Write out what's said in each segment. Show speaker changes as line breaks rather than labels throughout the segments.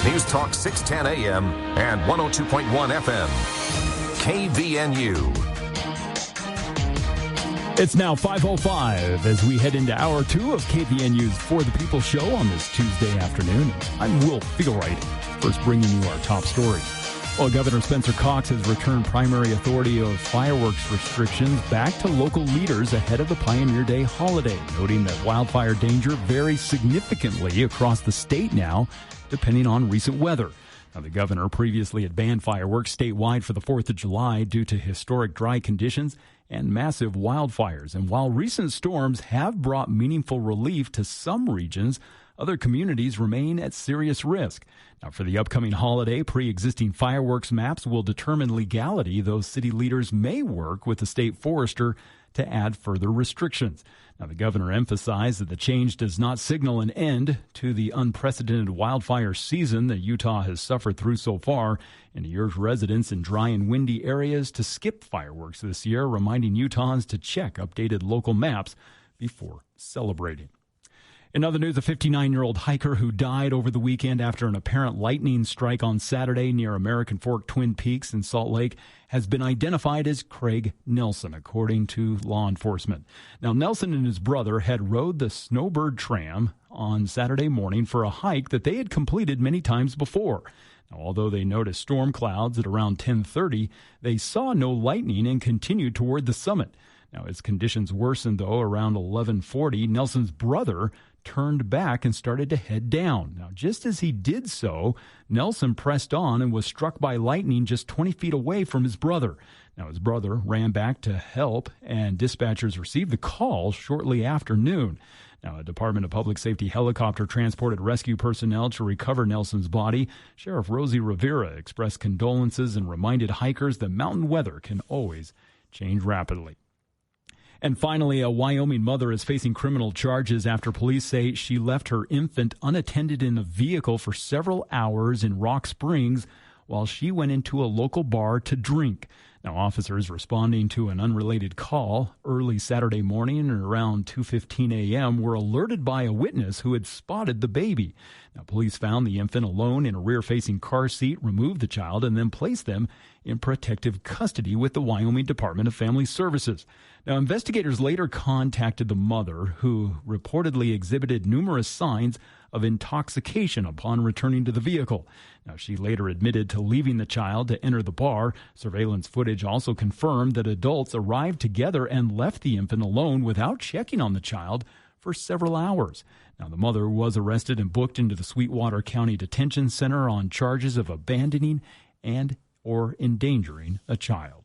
News Talk 610 AM and 102.1 FM. KVNU.
It's now 5:05 as we head into hour 2 of KVNU's For the People show on this Tuesday afternoon. I'm Will Fiegelwright, first bringing you our top story. Well, Governor Spencer Cox has returned primary authority of fireworks restrictions back to local leaders ahead of the Pioneer Day holiday, noting that wildfire danger varies significantly across the state now, depending on recent weather. Now, the governor previously had banned fireworks statewide for the 4th of July due to historic dry conditions and massive wildfires. And while recent storms have brought meaningful relief to some regions, other communities remain at serious risk. Now, for the upcoming holiday, pre-existing fireworks maps will determine legality, though city leaders may work with the state forester to add further restrictions. Now, the governor emphasized that the change does not signal an end to the unprecedented wildfire season that Utah has suffered through so far, and he urged residents in dry and windy areas to skip fireworks this year, reminding Utahns to check updated local maps before celebrating. In other news, a 59-year-old hiker who died over the weekend after an apparent lightning strike on Saturday near American Fork Twin Peaks in Salt Lake has been identified as Craig Nelson, according to law enforcement. Now, Nelson and his brother had rode the Snowbird Tram on Saturday morning for a hike that they had completed many times before. Now, although they noticed storm clouds at around 10:30, they saw no lightning and continued toward the summit. Now, as conditions worsened, though, around 11:40, Nelson's brother turned back and started to head down. Now, just as he did so, Nelson pressed on and was struck by lightning just 20 feet away from his brother. Now, his brother ran back to help, and dispatchers received the call shortly after noon. Now, a Department of Public Safety helicopter transported rescue personnel to recover Nelson's body. Sheriff Rosie Rivera expressed condolences and reminded hikers that mountain weather can always change rapidly. And finally, a Wyoming mother is facing criminal charges after police say she left her infant unattended in a vehicle for several hours in Rock Springs while she went into a local bar to drink. Now, officers responding to an unrelated call early Saturday morning and around 2:15 a.m. were alerted by a witness who had spotted the baby. Now, police found the infant alone in a rear-facing car seat, removed the child, and then placed them in protective custody with the Wyoming Department of Family Services. Now, investigators later contacted the mother, who reportedly exhibited numerous signs of intoxication upon returning to the vehicle. Now, she later admitted to leaving the child to enter the bar. Surveillance footage also confirmed that adults arrived together and left the infant alone without checking on the child for several hours. Now, the mother was arrested and booked into the Sweetwater County Detention Center on charges of abandoning and or endangering a child.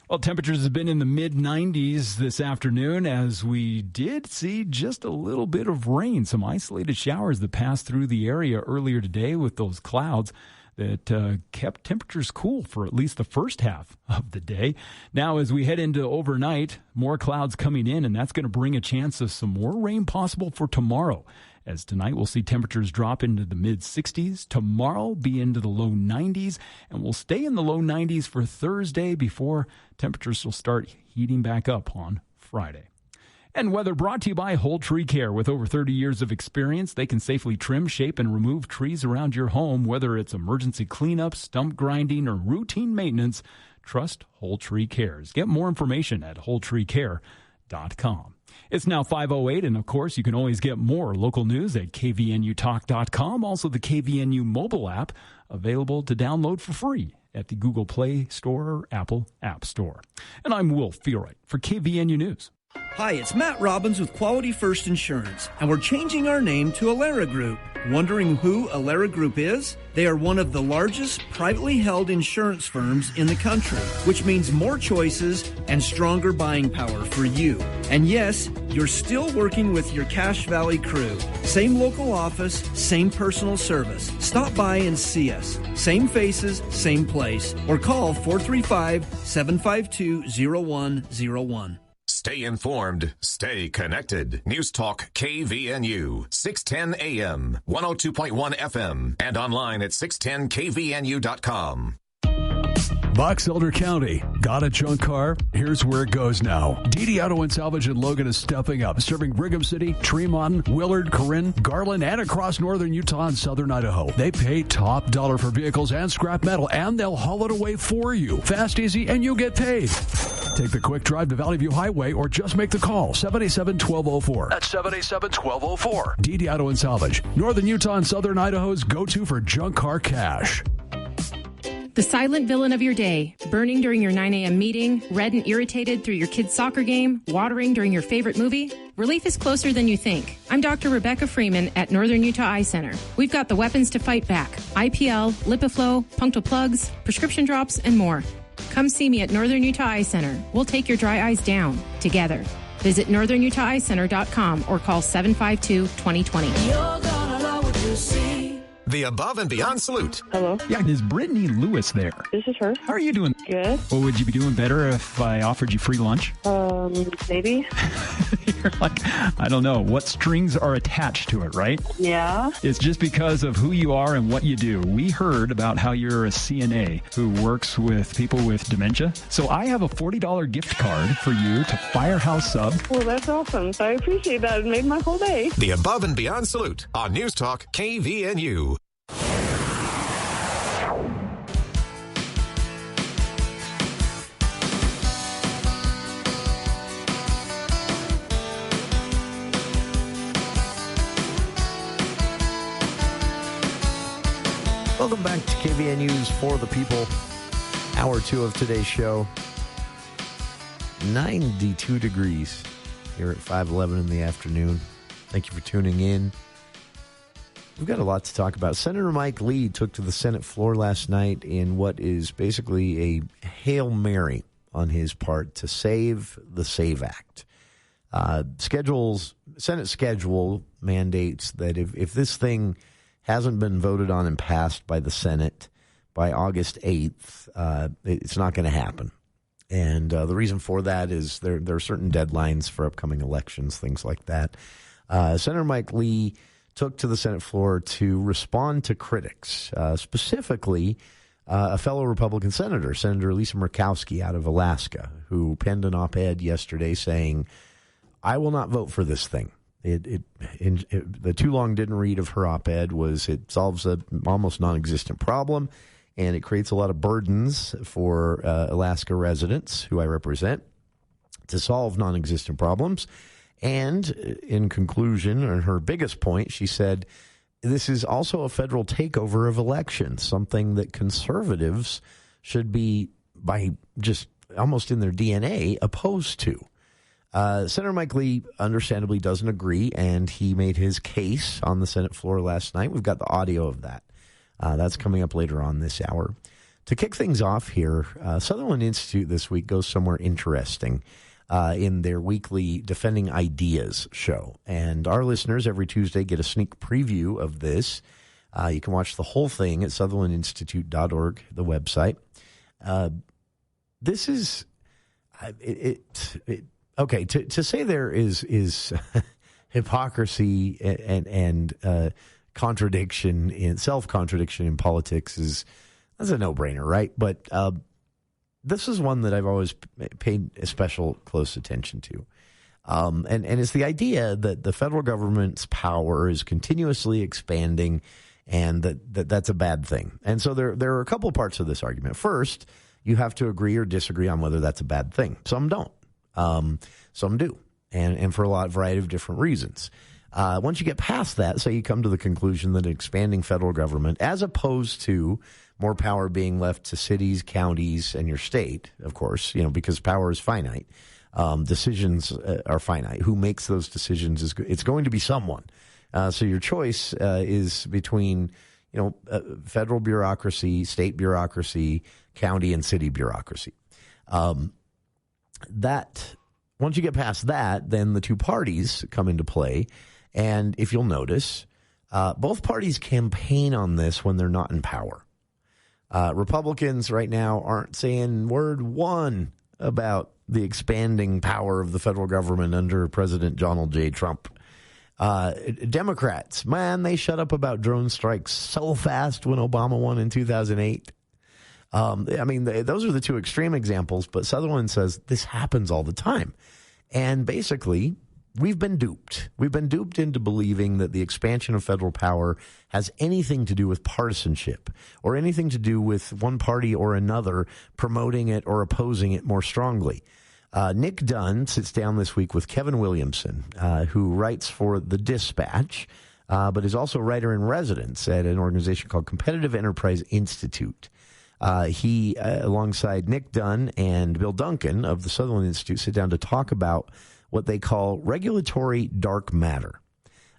Well, temperatures have been in the mid-90s this afternoon as we did see just a little bit of rain, some isolated showers that passed through the area earlier today with those clouds that kept temperatures cool for at least the first half of the day. Now, as we head into overnight, more clouds coming in, and that's going to bring a chance of some more rain possible for tomorrow. As tonight, we'll see temperatures drop into the mid-60s. Tomorrow, be into the low 90s, and we'll stay in the low 90s for Thursday before temperatures will start heating back up on Friday. And weather brought to you by Whole Tree Care. With over 30 years of experience, they can safely trim, shape, and remove trees around your home, whether it's emergency cleanup, stump grinding, or routine maintenance. Trust Whole Tree Cares. Get more information at WholeTreeCare.com. It's now 5:08, and of course, you can always get more local news at KVNUtalk.com. Also, the KVNU mobile app, available to download for free at the Google Play Store or Apple App Store. And I'm Will Fiegelwright for KVNU News.
Hi, it's Matt Robbins with Quality First Insurance, and we're changing our name to Alara Group. Wondering who Alara Group is? They are one of the largest privately held insurance firms in the country, which means more choices and stronger buying power for you. And yes, you're still working with your Cache Valley crew. Same local office, same personal service. Stop by and see us. Same faces, same place. Or call 435-752-0101.
Stay informed, stay connected. News Talk KVNU, 610 AM, 102.1 FM, and online at 610kvnu.com.
Box Elder County. Got a junk car? Here's where it goes now. DD Auto and Salvage in Logan is stepping up, serving Brigham City, Tremont, Willard, Corinne, Garland, and across northern Utah and southern Idaho. They pay top dollar for vehicles and scrap metal, and they'll haul it away for you. Fast, easy, and you get paid. Take the quick drive to Valley View Highway or just make the call, 787-1204. That's 787-1204. DD Auto and Salvage, northern Utah and southern Idaho's go-to for junk car cash.
The silent villain of your day, burning during your 9 a.m. meeting, red and irritated through your kid's soccer game, watering during your favorite movie. Relief is closer than you think. I'm Dr. Rebecca Freeman at Northern Utah Eye Center. We've got the weapons to fight back. IPL, Lipiflow, punctal plugs, prescription drops, and more. Come see me at Northern Utah Eye Center. We'll take your dry eyes down together. Visit northernutaheyecenter.com or call 752-2020.
You're gonna love what you see.
The Above and Beyond Salute.
Hello,
Yeah, is Brittany Lewis there?
this is her.
How are you doing?
Good.
Well, would you be doing better if I offered you free lunch?
Maybe.
You're like, I don't know. What strings are attached to it, right?
Yeah.
It's just because of who you are and what you do. We heard about how you're a CNA who works with people with dementia. So I have a $40 gift card for you to Firehouse Sub.
Well, that's awesome. So I appreciate that. It made my whole day.
The Above and Beyond Salute on News Talk KVNU.
Welcome back to KVNU's For the People, hour 2 of today's show. 92 degrees here at 5:11 in the afternoon. Thank you for tuning in. We've got a lot to talk about. Senator Mike Lee took to the Senate floor last night in what is basically a Hail Mary on his part to save the SAVE Act. Senate schedule mandates that if this thing hasn't been voted on and passed by the Senate by August 8th, it's not going to happen. And the reason for that is there are certain deadlines for upcoming elections, things like that. Senator Mike Lee took to the Senate floor to respond to critics, specifically a fellow Republican senator, Senator Lisa Murkowski out of Alaska, who penned an op-ed yesterday saying, I will not vote for this thing. The too long didn't read of her op-ed was it solves an almost non-existent problem, and it creates a lot of burdens for Alaska residents, who I represent, to solve non-existent problems. And in conclusion, and her biggest point, she said, this is also a federal takeover of elections, something that conservatives should be, by just almost in their DNA, opposed to. Senator Mike Lee understandably doesn't agree, and he made his case on the Senate floor last night. We've got the audio of that. That's coming up later on this hour. To kick things off here, Sutherland Institute this week goes somewhere interesting in their weekly Defending Ideas show. And our listeners every Tuesday get a sneak preview of this. You can watch the whole thing at sutherlandinstitute.org, the website. This is okay. To say there is hypocrisy and contradiction in self-contradiction in politics that's a no-brainer, right? But this is one that I've always paid a special close attention to. And it's the idea that the federal government's power is continuously expanding and that's a bad thing. And so there are a couple parts of this argument. First, you have to agree or disagree on whether that's a bad thing. Some don't. Some do. And for a variety of different reasons. Once you get past that, so you come to the conclusion that expanding federal government, as opposed to more power being left to cities, counties, and your state, of course, because power is finite. Decisions are finite. Who makes those decisions it's going to be someone. So your choice is between, federal bureaucracy, state bureaucracy, county and city bureaucracy. Once you get past that, then the two parties come into play. And if you'll notice, both parties campaign on this when they're not in power. Republicans right now aren't saying word one about the expanding power of the federal government under President Donald J. Trump. Democrats, man, they shut up about drone strikes so fast when Obama won in 2008. Those are the two extreme examples, but Sutherland says this happens all the time. And basically, we've been duped. We've been duped into believing that the expansion of federal power has anything to do with partisanship or anything to do with one party or another promoting it or opposing it more strongly. Nick Dunn sits down this week with Kevin Williamson, who writes for The Dispatch, but is also writer in residence at an organization called Competitive Enterprise Institute. He, alongside Nick Dunn and Bill Duncan of the Sutherland Institute, sit down to talk about what they call regulatory dark matter.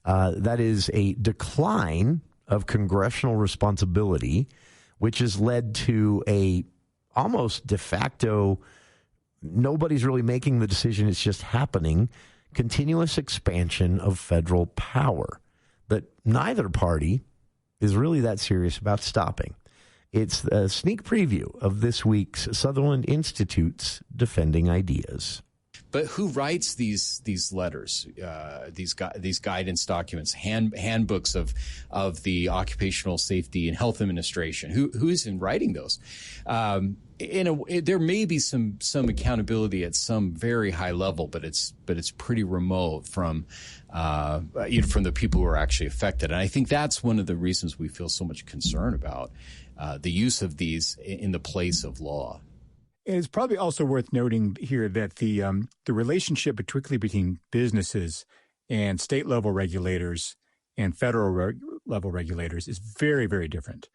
That is a decline of congressional responsibility, which has led to a almost de facto, nobody's really making the decision, it's just happening, continuous expansion of federal power that neither party is really that serious about stopping. It's a sneak preview of this week's Sutherland Institute's Defending Ideas.
But who writes these letters, these guidance documents, handbooks of the Occupational Safety and Health Administration? Who is in writing those? There may be some accountability at some very high level, but it's pretty remote from the people who are actually affected. And I think that's one of the reasons we feel so much concern about the use of these in the place of law.
It's probably also worth noting here that the relationship, particularly between businesses and state-level regulators and federal level regulators, is very, very different.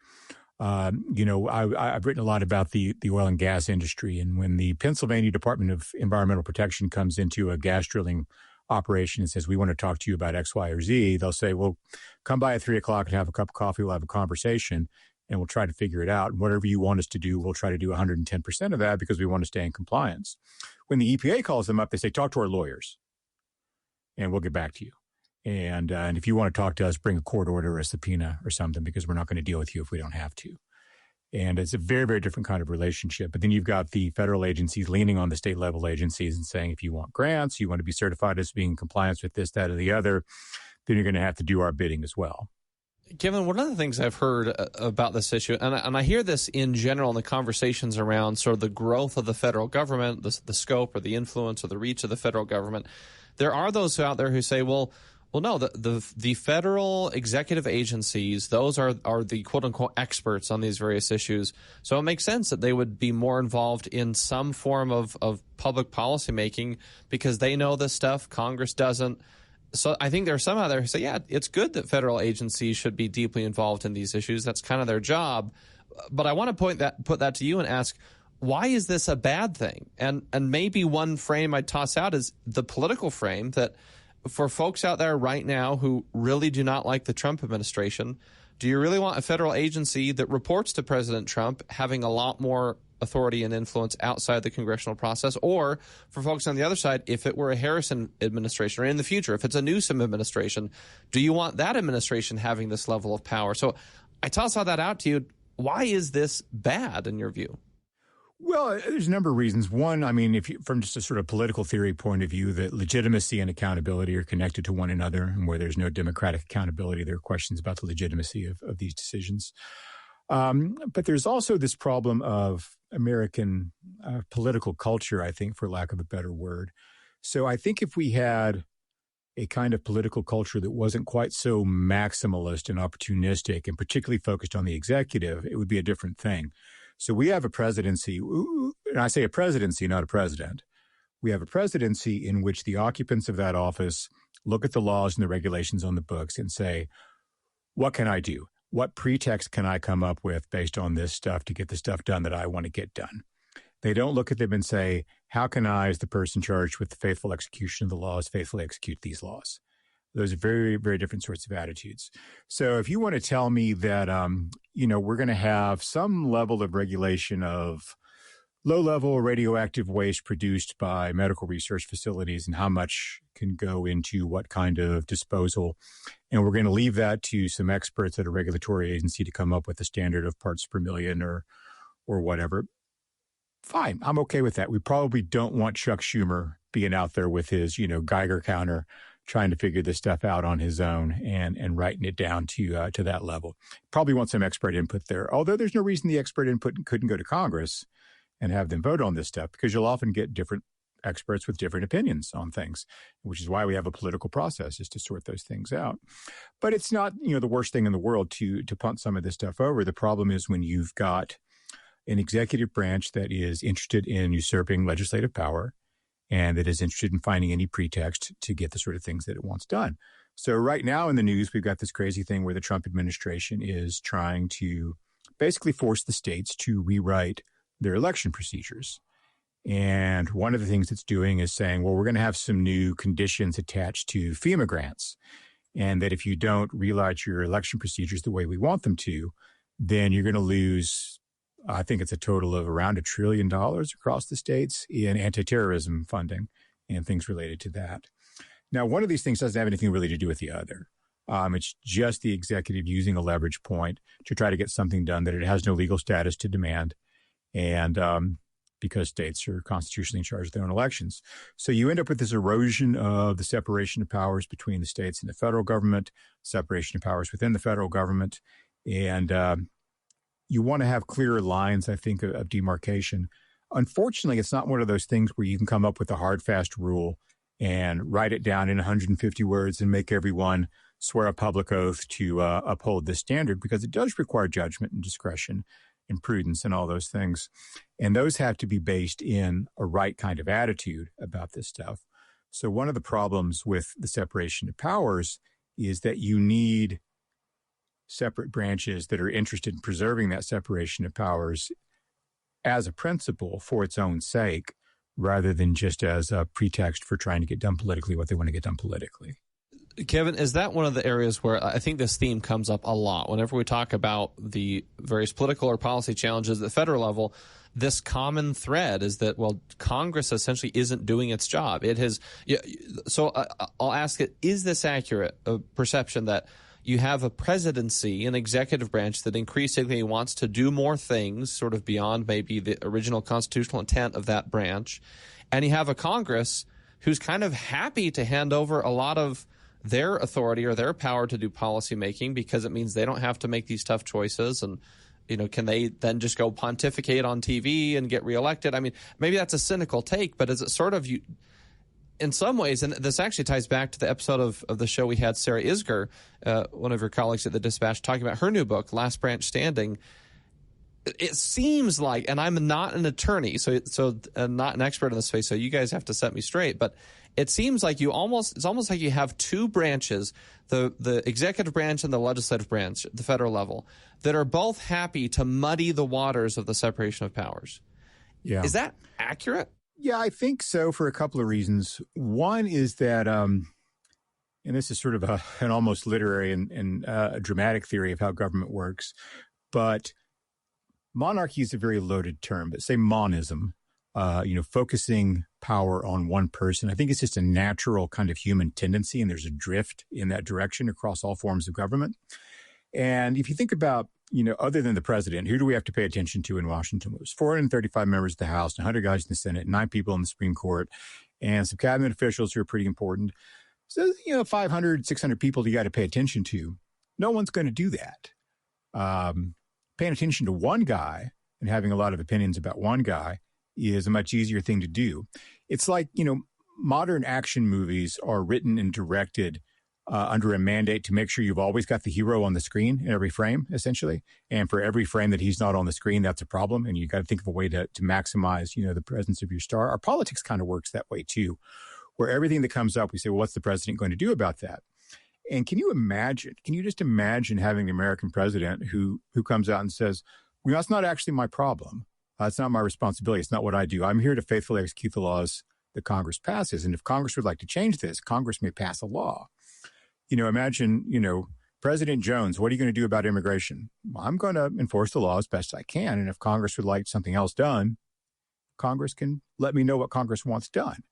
I've written a lot about the oil and gas industry, and when the Pennsylvania Department of Environmental Protection comes into a gas drilling operation and says, we want to talk to you about X, Y, or Z, they'll say, well, come by at 3 o'clock and have a cup of coffee. We'll have a conversation, and we'll try to figure it out. And whatever you want us to do, we'll try to do 110% of that because we want to stay in compliance. When the EPA calls them up, they say, talk to our lawyers, and we'll get back to you. And if you want to talk to us, bring a court order or a subpoena or something, because we're not going to deal with you if we don't have to. And it's a very, very different kind of relationship. But then you've got the federal agencies leaning on the state level agencies and saying, if you want grants, you want to be certified as being in compliance with this, that, or the other, then you're going to have to do our bidding as well.
Kevin, one of the things I've heard about this issue, and I hear this in general in the conversations around sort of the growth of the federal government, the scope or the influence or the reach of the federal government, there are those out there who say, well, no, the federal executive agencies, those are the quote-unquote experts on these various issues. So it makes sense that they would be more involved in some form of public policymaking because they know this stuff, Congress doesn't. So I think there are some out there who say, yeah, it's good that federal agencies should be deeply involved in these issues. That's kind of their job. But I want to put that to you and ask, why is this a bad thing? And maybe one frame I'd toss out is the political frame that for folks out there right now who really do not like the Trump administration, do you really want a federal agency that reports to President Trump having a lot more authority and influence outside the congressional process? Or for folks on the other side, if it were a Harrison administration or in the future, if it's a Newsom administration, do you want that administration having this level of power? So I toss all that out to you. Why is this bad in your view?
Well, there's a number of reasons. One, from just a sort of political theory point of view, that legitimacy and accountability are connected to one another, and where there's no democratic accountability, there are questions about the legitimacy of these decisions. But there's also this problem of American political culture, I think, for lack of a better word. So I think if we had a kind of political culture that wasn't quite so maximalist and opportunistic and particularly focused on the executive, it would be a different thing. So we have a presidency, and I say a presidency, not a president. We have a presidency in which the occupants of that office look at the laws and the regulations on the books and say, what can I do? What pretext can I come up with based on this stuff to get the stuff done that I want to get done? They don't look at them and say, how can I, as the person charged with the faithful execution of the laws, faithfully execute these laws? Those are very, very different sorts of attitudes. So if you want to tell me that, we're going to have some level of regulation of low-level radioactive waste produced by medical research facilities and how much can go into what kind of disposal, and we're going to leave that to some experts at a regulatory agency to come up with a standard of parts per million or whatever, fine, I'm okay with that. We probably don't want Chuck Schumer being out there with his, Geiger counter trying to figure this stuff out on his own and writing it down to that level. Probably want some expert input there, although there's no reason the expert input couldn't go to Congress and have them vote on this stuff, because you'll often get different experts with different opinions on things, which is why we have a political process, is to sort those things out. But it's not, the worst thing in the world to punt some of this stuff over. The problem is when you've got an executive branch that is interested in usurping legislative power and that is interested in finding any pretext to get the sort of things that it wants done. So right now in the news, we've got this crazy thing where the Trump administration is trying to basically force the states to rewrite their election procedures. And one of the things it's doing is saying, well, we're going to have some new conditions attached to FEMA grants. And that if you don't rewrite your election procedures the way we want them to, then you're going to lose, I think it's a total of around $1 trillion across the states in anti-terrorism funding and things related to that. Now, one of these things doesn't have anything really to do with the other. It's just the executive using a leverage point to try to get something done that it has no legal status to demand. And because states are constitutionally in charge of their own elections. So you end up with this erosion of the separation of powers between the states and the federal government, separation of powers within the federal government. And you want to have clearer lines, I think, of demarcation. Unfortunately, it's not one of those things where you can come up with a hard, fast rule and write it down in 150 words and make everyone swear a public oath to uphold this standard, because it does require judgment and discretion and prudence and all those things. And those have to be based in a right kind of attitude about this stuff. So one of the problems with the separation of powers is that you need separate branches that are interested in preserving that separation of powers as a principle for its own sake, rather than just as a pretext for trying to get done politically what they want to get done politically.
Kevin, is that one of the areas where I think this theme comes up a lot whenever we talk about the various political or policy challenges at the federal level? This common thread is that, well, Congress essentially isn't doing its job. It has. So I'll ask it, is this accurate, a perception that you have a presidency, an executive branch that increasingly wants to do more things sort of beyond maybe the original constitutional intent of that branch, and you have a Congress who's kind of happy to hand over a lot of their authority or their power to do policy making because it means they don't have to make these tough choices? And, can they then just go pontificate on TV and get reelected? I mean, maybe that's a cynical take, but is it sort of, in some ways, and this actually ties back to the episode of the show we had Sarah Isger, one of your colleagues at the Dispatch, talking about her new book, Last Branch Standing. It seems like, and I'm not an attorney, so not an expert in this space, so you guys have to set me straight, but it seems like it's almost like you have two branches, the executive branch and the legislative branch at the federal level, that are both happy to muddy the waters of the separation of powers.
Yeah.
Is that accurate?
Yeah, I think so, for a couple of reasons. One is that, and this is sort of an almost literary and a dramatic theory of how government works, but monarchy is a very loaded term, but say monism, focusing power on one person. I think it's just a natural kind of human tendency, and there's a drift in that direction across all forms of government. And if you think about, other than the president, who do we have to pay attention to in Washington? It was 435 members of the House, 100 guys in the Senate, 9 people in the Supreme Court, and some cabinet officials who are pretty important. So, 500, 600 people you got to pay attention to. No one's going to do that. Paying attention to one guy and having a lot of opinions about one guy is a much easier thing to do. It's like, modern action movies are written and directed under a mandate to make sure you've always got the hero on the screen in every frame, essentially. And for every frame that he's not on the screen, that's a problem. And you got to think of a way to maximize, the presence of your star. Our politics kind of works that way too, where everything that comes up, we say, well, what's the president going to do about that? And can you just imagine having the American president who comes out and says, well, that's not actually my problem. It's not my responsibility. It's not what I do. I'm here to faithfully execute the laws that Congress passes. And if Congress would like to change this, Congress may pass a law. Imagine, President Jones, what are you going to do about immigration? Well, I'm going to enforce the law as best I can. And if Congress would like something else done, Congress can let me know what Congress wants done.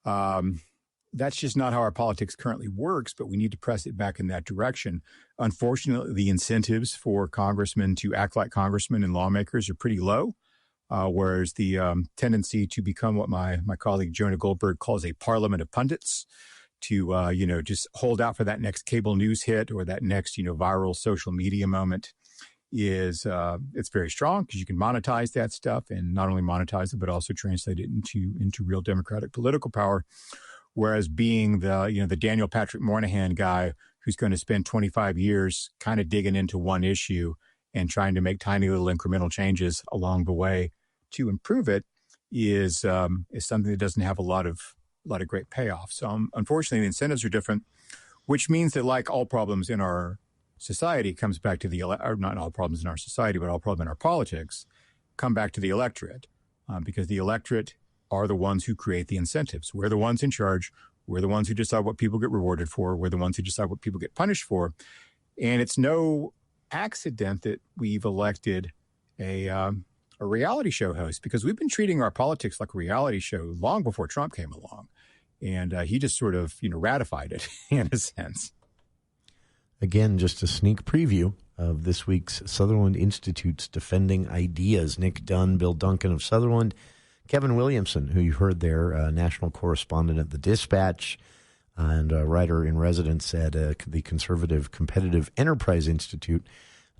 That's just not how our politics currently works, but we need to press it back in that direction. Unfortunately, the incentives for congressmen to act like congressmen and lawmakers are pretty low, whereas the tendency to become what my colleague Jonah Goldberg calls a parliament of pundits, to, just hold out for that next cable news hit or that next, viral social media moment is it's very strong because you can monetize that stuff, and not only monetize it, but also translate it into real democratic political power. Whereas being the Daniel Patrick Moynihan guy who's going to spend 25 years kind of digging into one issue and trying to make tiny little incremental changes along the way to improve it is something that doesn't have a lot of great payoff. So unfortunately, the incentives are different, which means that like all problems in our society comes back to or not all problems in our society, but all problems in our politics come back to the electorate, because the electorate are the ones who create the incentives. We're the ones in charge. We're the ones who decide what people get rewarded for. We're the ones who decide what people get punished for. And it's no accident that we've elected a reality show host, because we've been treating our politics like a reality show long before Trump came along. And he just sort of, ratified it in a sense.
Again, just a sneak preview of this week's Sutherland Institute's Defending Ideas. Nick Dunn, Bill Duncan of Sutherland, Kevin Williamson, who you heard there, national correspondent at the Dispatch and a writer in residence at the Conservative Competitive Enterprise Institute,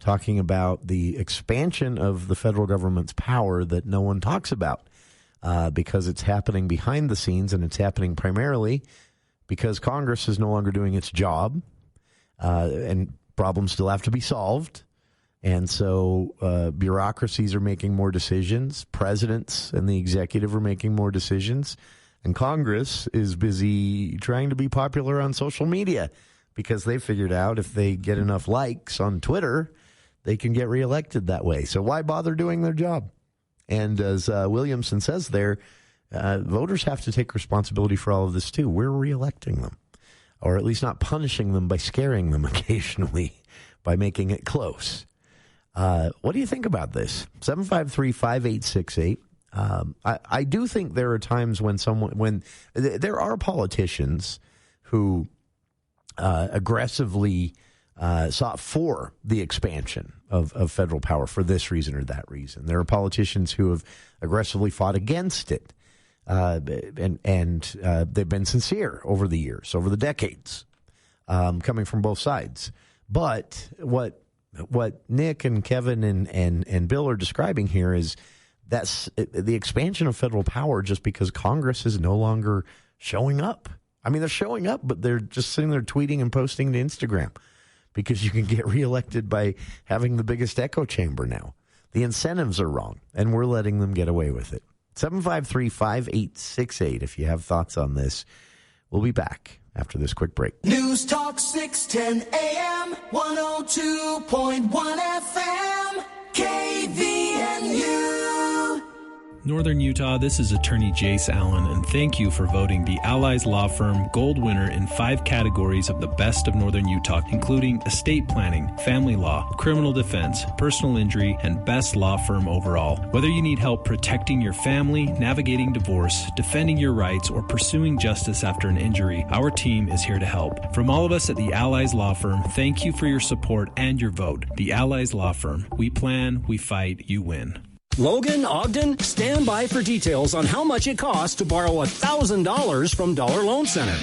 talking about the expansion of the federal government's power that no one talks about because it's happening behind the scenes, and it's happening primarily because Congress is no longer doing its job. And problems still have to be solved. And so bureaucracies are making more decisions. Presidents and the executive are making more decisions. And Congress is busy trying to be popular on social media because they figured out if they get enough likes on Twitter, they can get reelected that way. So why bother doing their job? And as Williamson says there, voters have to take responsibility for all of this too. We're reelecting them. Or at least not punishing them by scaring them occasionally by making it close. What do you think about this? 753-5868. I do think there are times when there are politicians who aggressively sought for the expansion of federal power for this reason or that reason. There are politicians who have aggressively fought against it. And they've been sincere over the years, over the decades, coming from both sides. But what Nick and Kevin and Bill are describing here is that's the expansion of federal power just because Congress is no longer showing up. I mean, they're showing up, but they're just sitting there tweeting and posting to Instagram because you can get reelected by having the biggest echo chamber now. The incentives are wrong, and we're letting them get away with it. 753-5868 if you have thoughts on this. We'll be back after this quick break.
News Talk 610 AM, 102.1 FM, KVNU.
Northern Utah, this is attorney Jace Allen, and thank you for voting the Allies Law Firm Gold winner in 5 categories of the best of Northern Utah, including estate planning, family law, criminal defense, personal injury, and best law firm overall. Whether you need help protecting your family, navigating divorce, defending your rights, or pursuing justice after an injury, our team is here to help. From all of us at the Allies Law Firm, thank you for your support and your vote. The Allies Law Firm. We plan, we fight, you win.
Logan, Ogden, stand by for details on how much it costs to borrow $1,000 from Dollar Loan Center.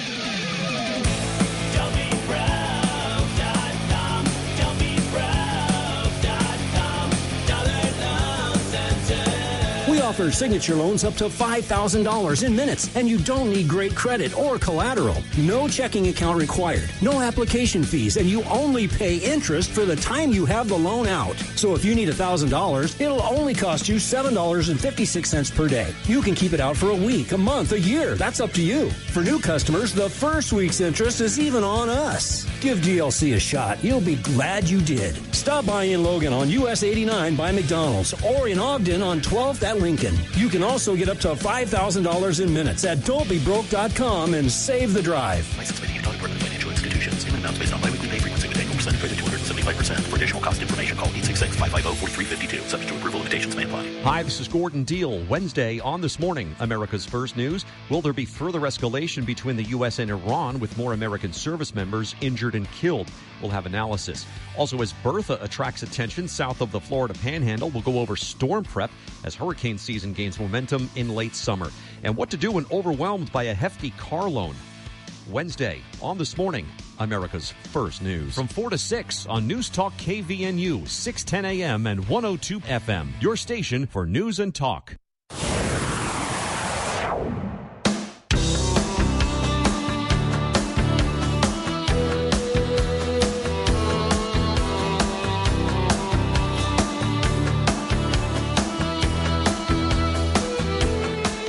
We offer signature loans up to $5,000 in minutes, and you don't need great credit or collateral. No checking account required, no application fees, and you only pay interest for the time you have the loan out. So if you need $1,000, it'll only cost you $7.56 per day. You can keep it out for a week, a month, a year. That's up to you. For new customers, the first week's interest is even on us. Give DLC a shot. You'll be glad you did. Stop by in Logan on US 89 by McDonald's or in Ogden on 12th at Lincoln. You can also get up to $5,000 in minutes at don'tbebroke.com and save the drive.
License by the Utah Department of Financial Institutions. Payment amounts based on biweekly pay frequency with annual percentage rate of 275%. For additional cost information, call 866-550-4352. Subject to approval, limitations may apply.
Hi, this is Gordon Deal. Wednesday on This Morning, America's First News. Will there be further escalation between the U.S. and Iran with more American service members injured and killed? We'll have analysis. Also, as Bertha attracts attention south of the Florida Panhandle, we'll go over storm prep as hurricane season gains momentum in late summer. And what to do when overwhelmed by a hefty car loan. Wednesday on This Morning, America's First News. From 4 to 6 on News Talk KVNU, 610 AM and 102 FM. Your station for news and talk.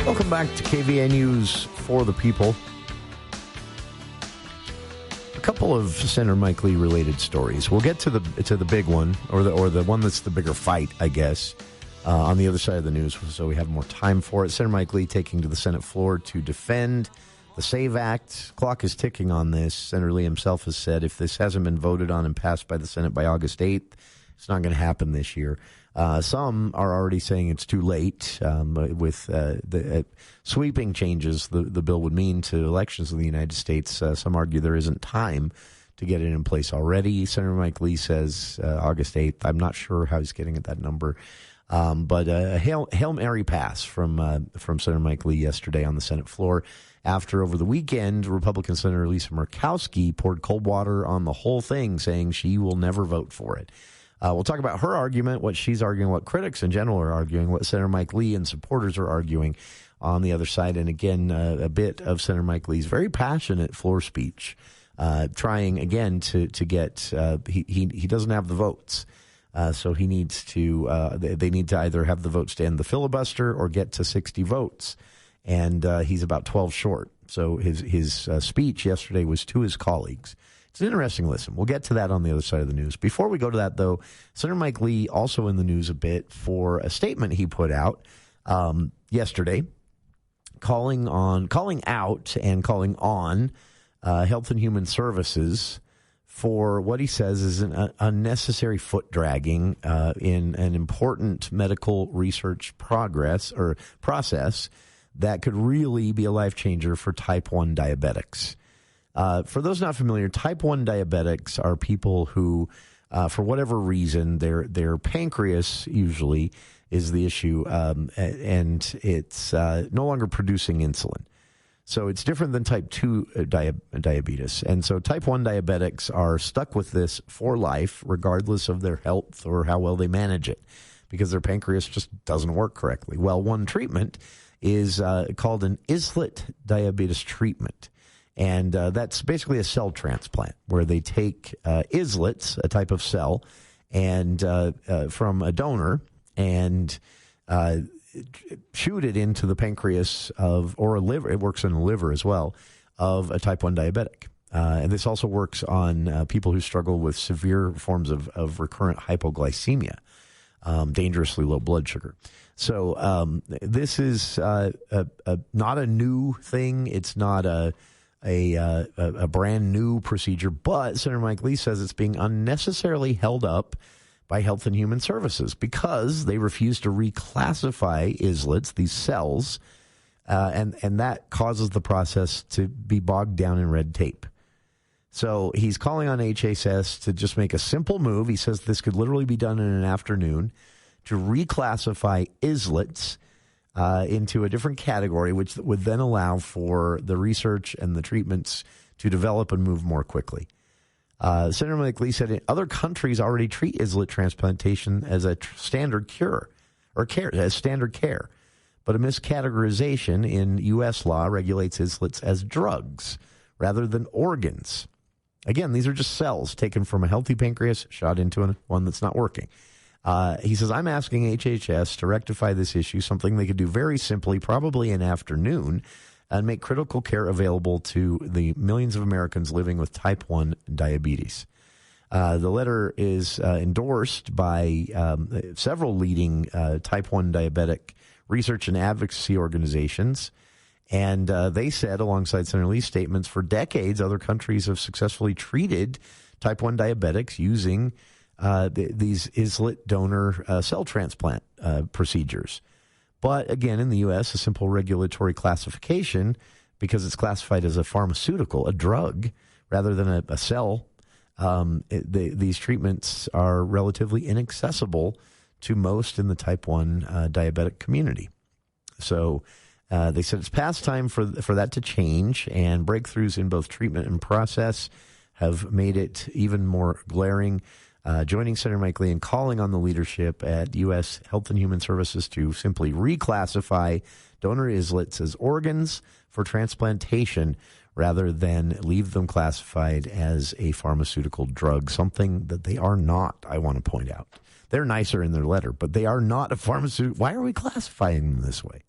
Welcome back to KVNU's For the People. A couple of Senator Mike Lee related stories. We'll get to the big one, or the one that's the bigger fight, I guess, on the other side of the news, so we have more time for it. Senator Mike Lee taking to the Senate floor to defend the SAVE Act. Clock is ticking on this. Senator Lee himself has said if this hasn't been voted on and passed by the Senate by August 8th, it's not going to happen this year. Some are already saying it's too late with the sweeping changes the bill would mean to elections in the United States. Some argue there isn't time to get it in place already. Senator Mike Lee says August 8th. I'm not sure how he's getting at that number. But a Hail Mary pass from Senator Mike Lee yesterday on the Senate floor after, over the weekend, Republican Senator Lisa Murkowski poured cold water on the whole thing, saying she will never vote for it. We'll talk about her argument, what she's arguing, what critics in general are arguing, what Senator Mike Lee and supporters are arguing on the other side. And again, a bit of Senator Mike Lee's very passionate floor speech, trying again to get, he doesn't have the votes. So he needs to, they need to either have the votes to end the filibuster or get to 60 votes. And he's about 12 short. So his speech yesterday was to his colleagues. It's an interesting listen. We'll get to that on the other side of the news. Before we go to that, though, Senator Mike Lee also in the news a bit for a statement he put out yesterday, calling out and calling on Health and Human Services for what he says is an unnecessary foot dragging in an important medical research process that could really be a life changer for type 1 diabetics. For those not familiar, type 1 diabetics are people who, for whatever reason, their pancreas usually is the issue, and it's no longer producing insulin. So it's different than type 2 diabetes. And so type 1 diabetics are stuck with this for life, regardless of their health or how well they manage it, because their pancreas just doesn't work correctly. Well, one treatment is called an islet diabetes treatment. And that's basically a cell transplant where they take islets, a type of cell, and from a donor and shoot it into the pancreas or a liver. It works in the liver as well of a type 1 diabetic. And this also works on people who struggle with severe forms of recurrent hypoglycemia, dangerously low blood sugar. So this is not a new thing. It's not a brand new procedure, but Senator Mike Lee says it's being unnecessarily held up by Health and Human Services because they refuse to reclassify islets, these cells, and that causes the process to be bogged down in red tape. So he's calling on HHS to just make a simple move. He says this could literally be done in an afternoon to reclassify islets into a different category, which would then allow for the research and the treatments to develop and move more quickly. Senator Mike Lee said other countries already treat islet transplantation as a standard cure or care, as standard care. But a miscategorization in U.S. law regulates islets as drugs rather than organs. Again, these are just cells taken from a healthy pancreas, shot into one that's not working. He says, I'm asking HHS to rectify this issue, something they could do very simply, probably an afternoon, and make critical care available to the millions of Americans living with type 1 diabetes. The letter is endorsed by several leading type 1 diabetic research and advocacy organizations. And they said, alongside Senator Lee's statements, for decades, other countries have successfully treated type 1 diabetics using these islet donor cell transplant procedures. But again, in the U.S., a simple regulatory classification, because it's classified as a pharmaceutical, a drug, rather than a cell, these treatments are relatively inaccessible to most in the type 1 diabetic community. So They said it's past time for that to change, and breakthroughs in both treatment and process have made it even more glaring. Joining Senator Mike Lee and calling on the leadership at U.S. Health and Human Services to simply reclassify donor islets as organs for transplantation rather than leave them classified as a pharmaceutical drug, something that they are not, I want to point out. They're nicer in their letter, but they are not a pharmaceutical. Why are we classifying them this way?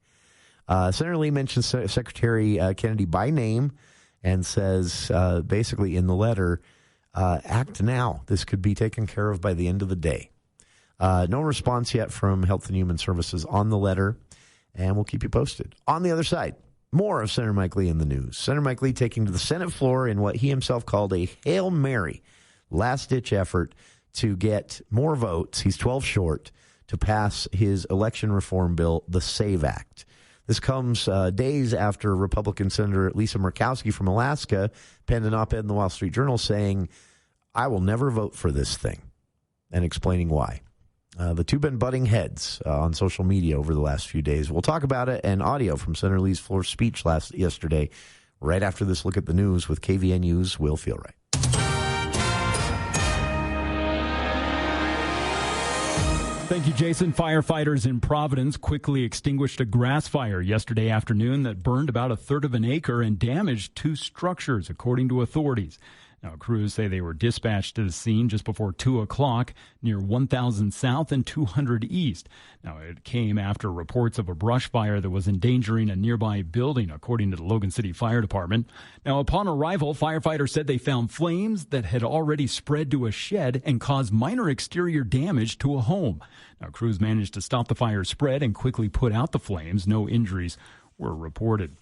Senator Lee mentions Secretary Kennedy by name and says basically in the letter, act now. This could be taken care of by the end of the day. No response yet from Health and Human Services on the letter, and we'll keep you posted. On the other side, more of Senator Mike Lee in the news. Senator Mike Lee taking to the Senate floor in what he himself called a Hail Mary, last-ditch effort to get more votes. He's 12 short to pass his election reform bill, the SAVE Act. This comes days after Republican Senator Lisa Murkowski from Alaska penned an op-ed in the Wall Street Journal saying, I will never vote for this thing, and explaining why. The two been butting heads on social media over the last few days. We'll talk about it, and audio from Senator Lee's floor speech yesterday, right after this look at the news with KVNU's Will Feelright.
Thank you, Jason. Firefighters in Providence quickly extinguished a grass fire yesterday afternoon that burned about a third of an acre and damaged 2 structures, according to authorities. Now, crews say they were dispatched to the scene just before 2 o'clock near 1000 South and 200 East. Now, it came after reports of a brush fire that was endangering a nearby building, according to the Logan City Fire Department. Now, upon arrival, firefighters said they found flames that had already spread to a shed and caused minor exterior damage to a home. Now, crews managed to stop the fire spread and quickly put out the flames. No injuries were reported.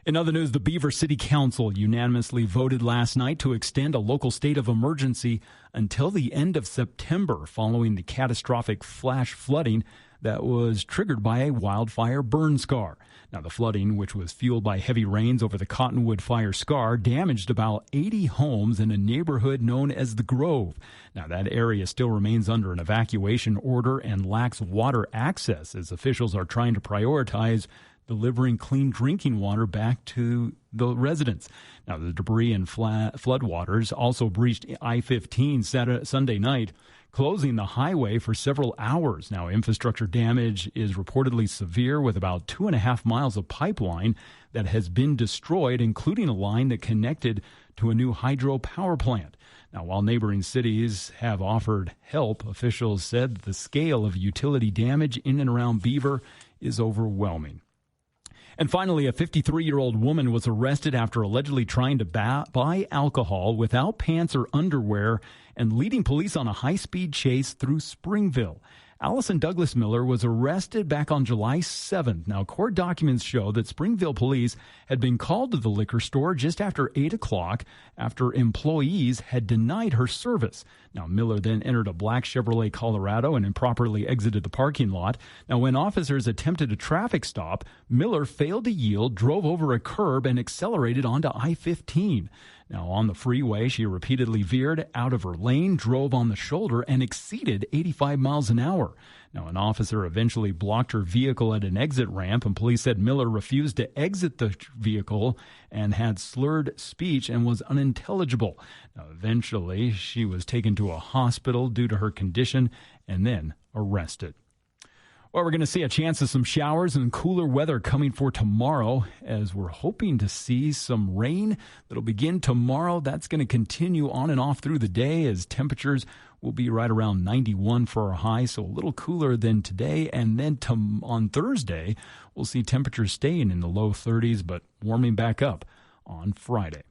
In other news, the Beaver City Council unanimously voted last night to extend a local state of emergency until the end of September following the catastrophic flash flooding that was triggered by a wildfire burn scar. Now, the flooding, which was fueled by heavy rains over the Cottonwood Fire scar, damaged about 80 homes in a neighborhood known as the Grove. Now, that area still remains under an evacuation order and lacks water access as officials are trying to prioritize delivering clean drinking water back to the residents. Now, the debris and floodwaters also breached I-15 Sunday night, closing the highway for several hours. Now, infrastructure damage is reportedly severe, with about 2.5 miles of pipeline that has been destroyed, including a line that connected to a new hydropower plant. Now, while neighboring cities have offered help, officials said the scale of utility damage in and around Beaver is overwhelming. And finally, a 53-year-old woman was arrested after allegedly trying to buy alcohol without pants or underwear and leading police on a high-speed chase through Springville. Allison Douglas Miller was arrested back on July 7th. Now, court documents show that Springville police had been called to the liquor store just after 8 o'clock after employees had denied her service. Now, Miller then entered a black Chevrolet Colorado and improperly exited the parking lot. Now, when officers attempted a traffic stop, Miller failed to yield, drove over a curb, and accelerated onto I-15. Now, on the freeway, she repeatedly veered out of her lane, drove on the shoulder, and exceeded 85 miles an hour. Now, an officer eventually blocked her vehicle at an exit ramp, and police said Miller refused to exit the vehicle and had slurred speech and was unintelligible. Now, eventually, she was taken to a hospital due to her condition and then arrested. Well, we're going to see a chance of some showers and cooler weather coming for tomorrow, as we're hoping to see some rain that'll begin tomorrow. That's going to continue on and off through the day as temperatures will be right around 91 for our high, so a little cooler than today. And then on Thursday, we'll see temperatures staying in the low 30s, but warming back up on Friday.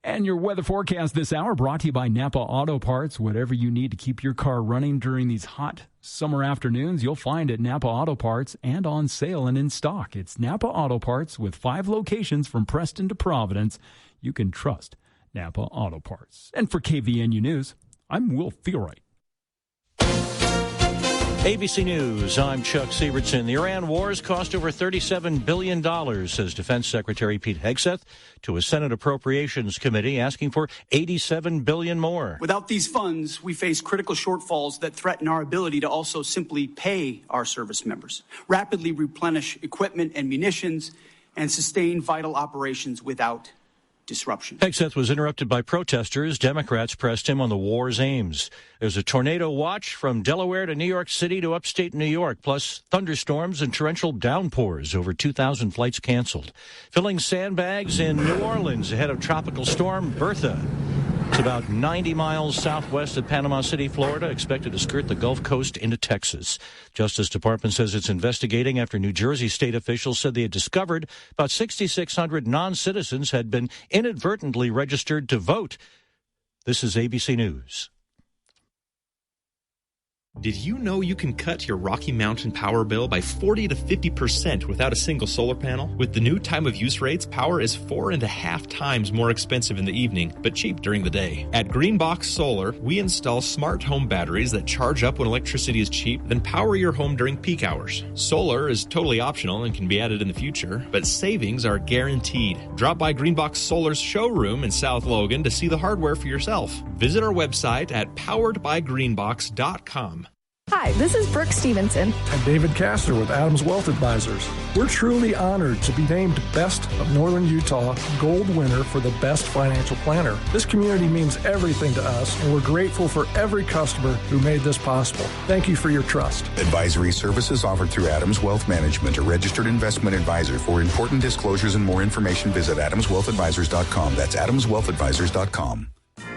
And your weather forecast this hour brought to you by Napa Auto Parts. Whatever you need to keep your car running during these hot summer afternoons, you'll find at Napa Auto Parts and on sale and in stock. It's Napa Auto Parts with 5 locations from Preston to Providence. You can trust Napa Auto Parts. And for KVNU News, I'm Will Feelright.
ABC News, I'm Chuck Sievertson. The Iran wars cost over $37 billion, says Defense Secretary Pete Hegseth to a Senate Appropriations Committee asking for $87 billion more.
Without these funds, we face critical shortfalls that threaten our ability to also simply pay our service members, rapidly replenish equipment and munitions, and sustain vital operations without disruption.
Hegseth was interrupted by protesters. Democrats pressed him on the war's aims. There's a tornado watch from Delaware to New York City to upstate New York, plus thunderstorms and torrential downpours. Over 2,000 flights canceled. Filling sandbags in New Orleans ahead of Tropical Storm Bertha. It's about 90 miles southwest of Panama City, Florida, expected to skirt the Gulf Coast into Texas. Justice Department says it's investigating after New Jersey state officials said they had discovered about 6,600 non-citizens had been inadvertently registered to vote. This is ABC News.
Did you know you can cut your Rocky Mountain power bill by 40 to 50% without a single solar panel? With the new time of use rates, power is 4.5 times more expensive in the evening, but cheap during the day. At Greenbox Solar, we install smart home batteries that charge up when electricity is cheap, then power your home during peak hours. Solar is totally optional and can be added in the future, but savings are guaranteed. Drop by Greenbox Solar's showroom in South Logan to see the hardware for yourself. Visit our website at poweredbygreenbox.com.
Hi, this is Brooke Stevenson.
I'm David Castor with Adams Wealth Advisors. We're truly honored to be named Best of Northern Utah Gold winner for the Best Financial Planner. This community means everything to us, and we're grateful for every customer who made this possible. Thank you for your trust.
Advisory services offered through Adams Wealth Management, a registered investment advisor. For important disclosures and more information, visit adamswealthadvisors.com. That's adamswealthadvisors.com.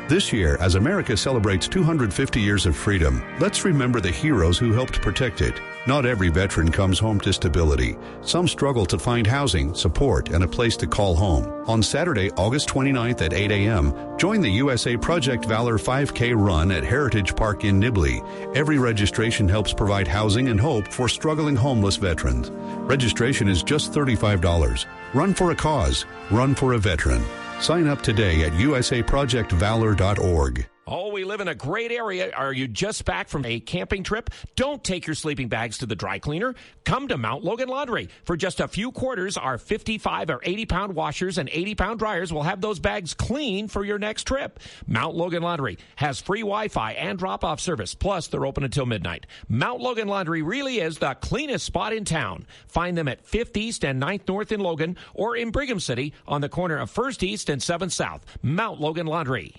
This year, as America celebrates 250 years of freedom, let's remember the heroes who helped protect it. Not every veteran comes home to stability. Some struggle to find housing, support, and a place to call home. On Saturday, August 29th at 8 a.m., join the USA Project Valor 5K run at Heritage Park in Nibley. Every registration helps provide housing and hope for struggling homeless veterans. Registration is just $35. Run for a cause. Run for a veteran. Sign up today at usaprojectvalor.org.
Oh, we live in a great area. Are you just back from a camping trip? Don't take your sleeping bags to the dry cleaner. Come to Mount Logan Laundry. For just a few quarters, our 55 or 80-pound washers and 80-pound dryers will have those bags clean for your next trip. Mount Logan Laundry has free Wi-Fi and drop-off service. Plus, they're open until midnight. Mount Logan Laundry really is the cleanest spot in town. Find them at 5th East and 9th North in Logan or in Brigham City on the corner of 1st East and 7th South. Mount Logan Laundry.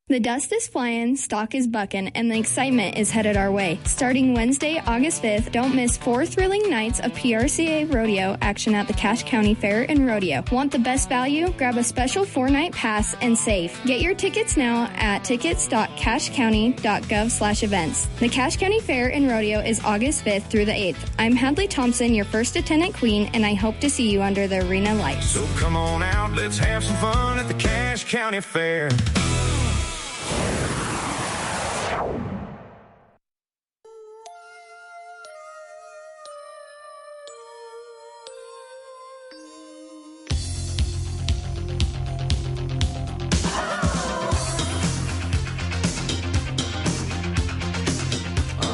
The dust is flying, stock is bucking, and the excitement is headed our way. Starting Wednesday, August 5th, don't miss 4 thrilling nights of PRCA rodeo action at the Cache County Fair and Rodeo. Want the best value? Grab a special 4-night pass and save. Get your tickets now at tickets.cachecounty.gov/events. The Cache County Fair and Rodeo is August 5th through the 8th. I'm Hadley Thompson, your first attendant queen, and I hope to see you under the arena lights.
So come on out, let's have some fun at the Cache County Fair.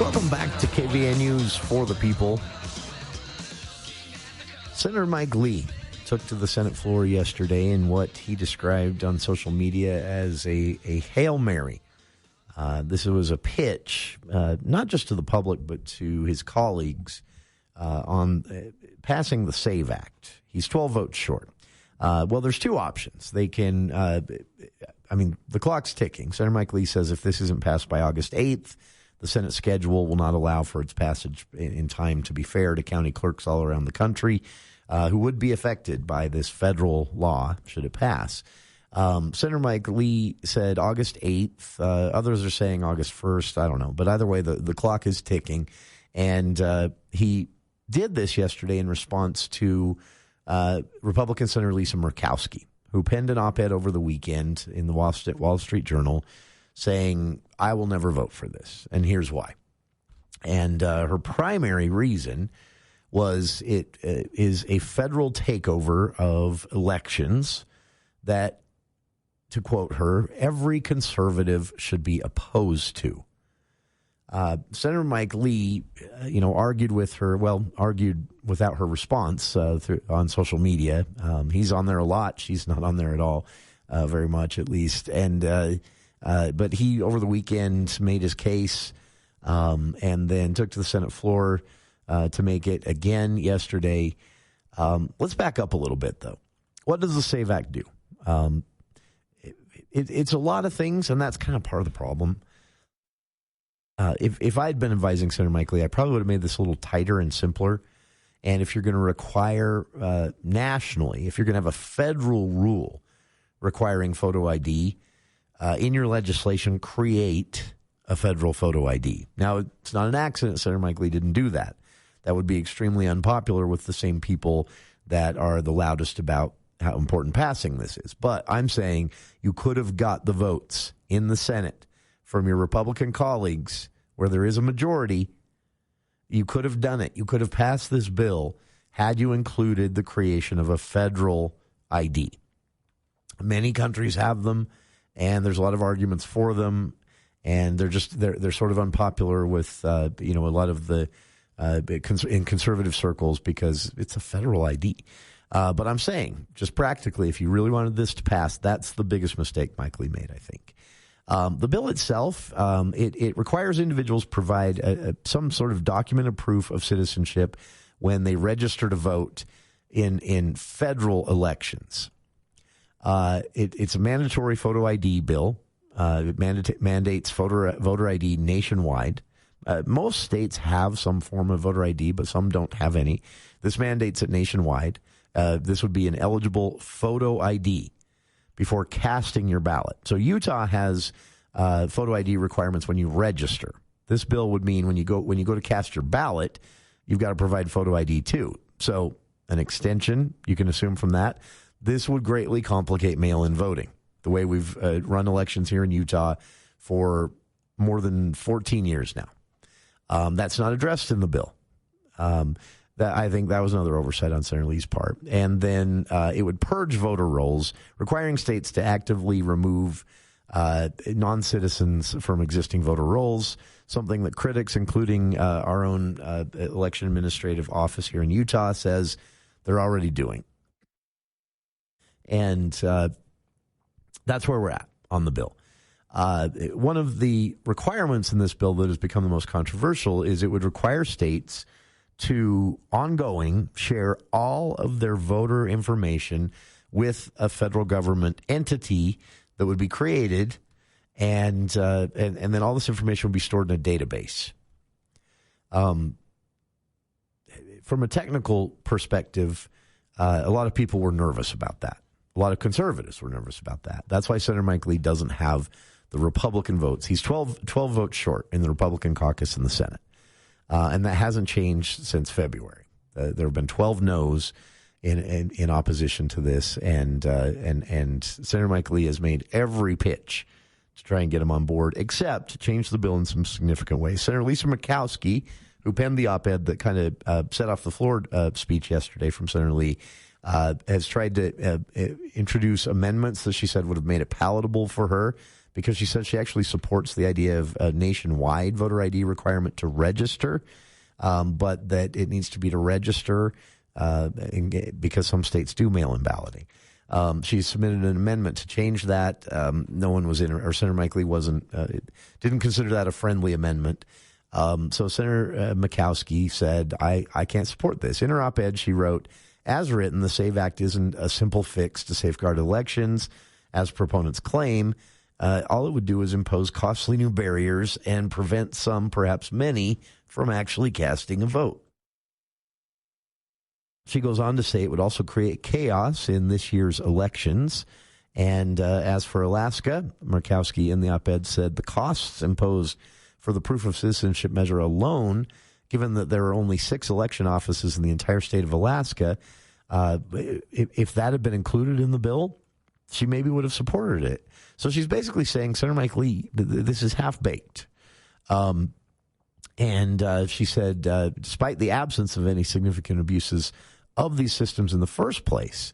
Welcome back to KVN News for the People. Senator Mike Lee took to the Senate floor yesterday in what he described on social media as a Hail Mary. This was a pitch, not just to the public, but to his colleagues on passing the SAVE Act. He's 12 votes short. Well, there's two options. They can, the clock's ticking. Senator Mike Lee says if this isn't passed by August 8th, the Senate schedule will not allow for its passage in time to be fair to county clerks all around the country who would be affected by this federal law should it pass. Senator Mike Lee said August 8th. Others are saying August 1st. I don't know. But either way, the clock is ticking. And he did this yesterday in response to Republican Senator Lisa Murkowski, who penned an op-ed over the weekend in the Wall Street Journal saying, I will never vote for this, and here's why. And her primary reason was it is a federal takeover of elections that, to quote her, every conservative should be opposed to. Senator Mike Lee, argued without her response on social media. He's on there a lot. She's not on there at all, very much at least. And but he, over the weekend, made his case and then took to the Senate floor to make it again yesterday. Let's back up a little bit, though. What does the SAVE Act do? It's a lot of things, and that's kind of part of the problem. If I had been advising Senator Mike Lee, I probably would have made this a little tighter and simpler. And if you're going to require nationally, if you're going to have a federal rule requiring photo ID in your legislation, create a federal photo ID. Now, it's not an accident Senator Mike Lee didn't do that. That would be extremely unpopular with the same people that are the loudest about how important passing this is. But I'm saying you could have got the votes in the Senate from your Republican colleagues where there is a majority. You could have done it. You could have passed this bill had you included the creation of a federal ID. Many countries have them, and there's a lot of arguments for them, and they're sort of unpopular with a lot of the in conservative circles because it's a federal ID. But I'm saying, just practically, if you really wanted this to pass, that's the biggest mistake Mike Lee made, I think. The bill itself, it requires individuals provide some sort of documented proof of citizenship when they register to vote in federal elections. It's a mandatory photo ID bill. It mandates voter ID nationwide. Most states have some form of voter ID, but some don't have any. This mandates it nationwide. This would be an eligible photo ID before casting your ballot. So Utah has photo ID requirements when you register. This bill would mean when you go to cast your ballot, you've got to provide photo ID too. So an extension, you can assume from that. This would greatly complicate mail-in voting, the way we've run elections here in Utah for more than 14 years now. That's not addressed in the bill. I think that was another oversight on Senator Lee's part. And then it would purge voter rolls, requiring states to actively remove non-citizens from existing voter rolls, something that critics, including our own election administrative office here in Utah, says they're already doing. And that's where we're at on the bill. One of the requirements in this bill that has become the most controversial is it would require states to ongoing share all of their voter information with a federal government entity that would be created, and then all this information would be stored in a database. From a technical perspective, a lot of people were nervous about that. A lot of conservatives were nervous about that. That's why Senator Mike Lee doesn't have the Republican votes. He's 12 votes short in the Republican caucus in the Senate. And that hasn't changed since February. There have been 12 no's in opposition to this, and Senator Mike Lee has made every pitch to try and get him on board, except to change the bill in some significant ways. Senator Lisa Murkowski, who penned the op-ed that kind of set off the floor speech yesterday from Senator Lee, has tried to introduce amendments that she said would have made it palatable for her, because she said she actually supports the idea of a nationwide voter ID requirement to register, but that it needs to be to register because some states do mail-in balloting. She submitted an amendment to change that. No one was in, or Senator Mike Lee didn't consider that a friendly amendment. So Senator Murkowski said, I can't support this. In her op-ed, she wrote, as written, the SAVE Act isn't a simple fix to safeguard elections, as proponents claim. All it would do is impose costly new barriers and prevent some, perhaps many, from actually casting a vote. She goes on to say it would also create chaos in this year's elections. And as for Alaska, Murkowski in the op-ed said the costs imposed for the proof of citizenship measure alone, given that there are only 6 election offices in the entire state of Alaska, if that had been included in the bill, she maybe would have supported it. So she's basically saying, Senator Mike Lee, this is half-baked. And she said, despite the absence of any significant abuses of these systems in the first place,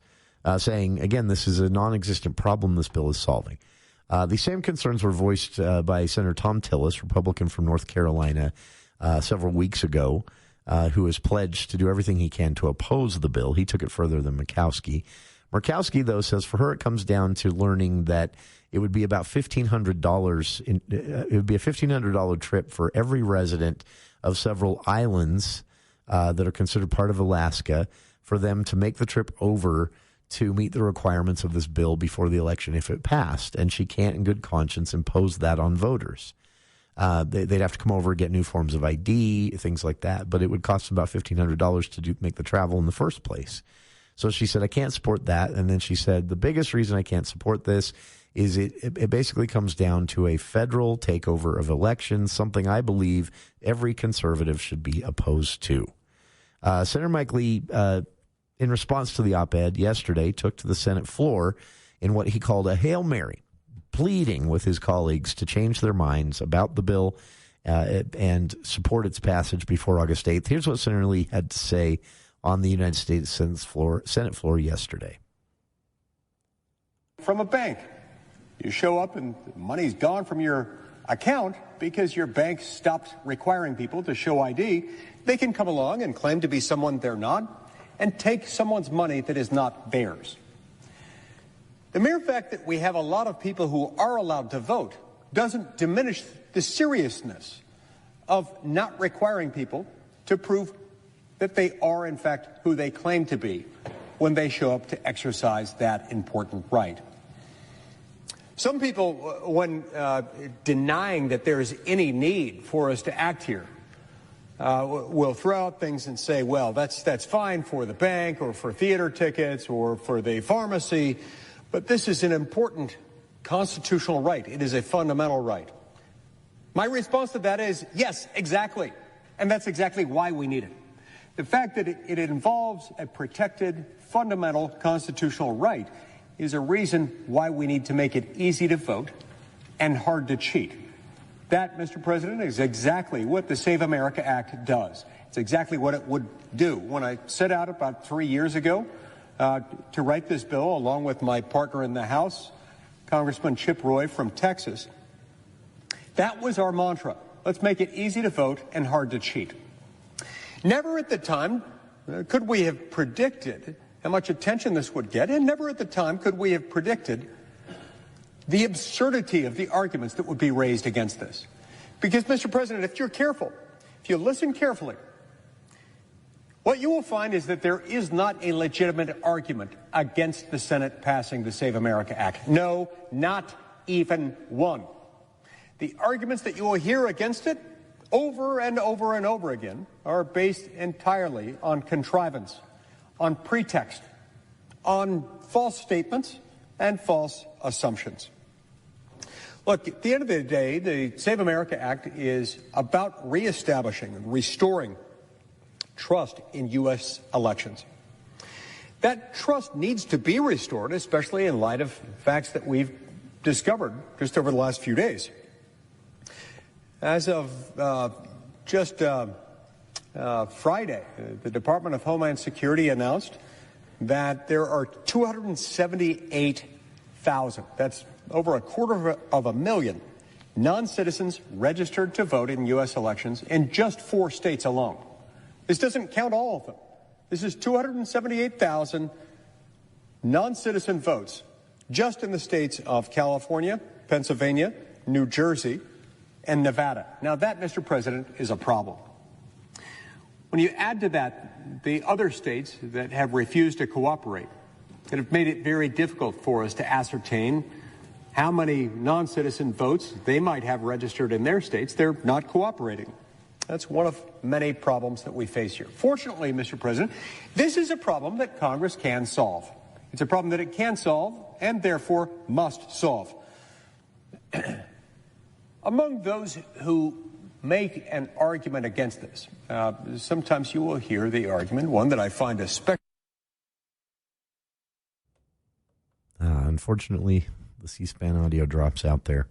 saying, again, this is a non-existent problem this bill is solving. The same concerns were voiced by Senator Tom Tillis, Republican from North Carolina, several weeks ago, who has pledged to do everything he can to oppose the bill. He took it further than Murkowski. Murkowski, though, says for her it comes down to learning that it would be about $1,500. It would be a $1,500 trip for every resident of several islands that are considered part of Alaska for them to make the trip over to meet the requirements of this bill before the election if it passed. And she can't in good conscience impose that on voters. They'd have to come over and get new forms of ID, things like that. But it would cost them about $1,500 to make the travel in the first place. So she said, I can't support that. And then she said, the biggest reason I can't support this is it basically comes down to a federal takeover of elections, something I believe every conservative should be opposed to. Senator Mike Lee, in response to the op-ed yesterday, took to the Senate floor in what he called a Hail Mary, pleading with his colleagues to change their minds about the bill and support its passage before August 8th. Here's what Senator Lee had to say on the United States Senate floor yesterday.
From a bank, you show up and the money's gone from your account because your bank stopped requiring people to show ID. They can come along and claim to be someone they're not and take someone's money that is not theirs. The mere fact that we have a lot of people who are allowed to vote doesn't diminish the seriousness of not requiring people to prove that they are, in fact, who they claim to be when they show up to exercise that important right. Some people, when denying that there is any need for us to act here, will throw out things and say, well, that's fine for the bank or for theater tickets or for the pharmacy, but this is an important constitutional right. It is a fundamental right. My response to that is, yes, exactly. And that's exactly why we need it. The fact that it involves a protected, fundamental constitutional right is a reason why we need to make it easy to vote and hard to cheat. That, Mr. President, is exactly what the Save America Act does. It's exactly what it would do. When I set out about 3 years ago to write this bill, along with my partner in the House, Congressman Chip Roy from Texas, that was our mantra. Let's make it easy to vote and hard to cheat. Never at the time could we have predicted how much attention this would get, and never at the time could we have predicted the absurdity of the arguments that would be raised against this. Because, Mr. President, if you're careful, if you listen carefully, what you will find is that there is not a legitimate argument against the Senate passing the Save America Act. No, not even one. The arguments that you will hear against it over and over and over again are based entirely on contrivance, on pretext, on false statements and false assumptions. Look, at the end of the day, the Save America Act is about reestablishing and restoring trust in U.S. elections. That trust needs to be restored, especially in light of facts that we've discovered just over the last few days. As of just Friday, the Department of Homeland Security announced that there are 278,000, that's over 250,000 non-citizens registered to vote in U.S. elections in just 4 states alone. This doesn't count all of them. This is 278,000 non-citizen votes just in the states of California, Pennsylvania, New Jersey, and Nevada. Now that, Mr. President, is a problem. When you add to that the other states that have refused to cooperate, that have made it very difficult for us to ascertain how many non-citizen votes they might have registered in their states, they're not cooperating. That's one of many problems that we face here. Fortunately, Mr. President, this is a problem that Congress can solve. It's a problem that it can solve and therefore must solve. Among those who make an argument against this, sometimes you will hear the argument, one that I find especially...
Unfortunately, the C-SPAN audio drops out there.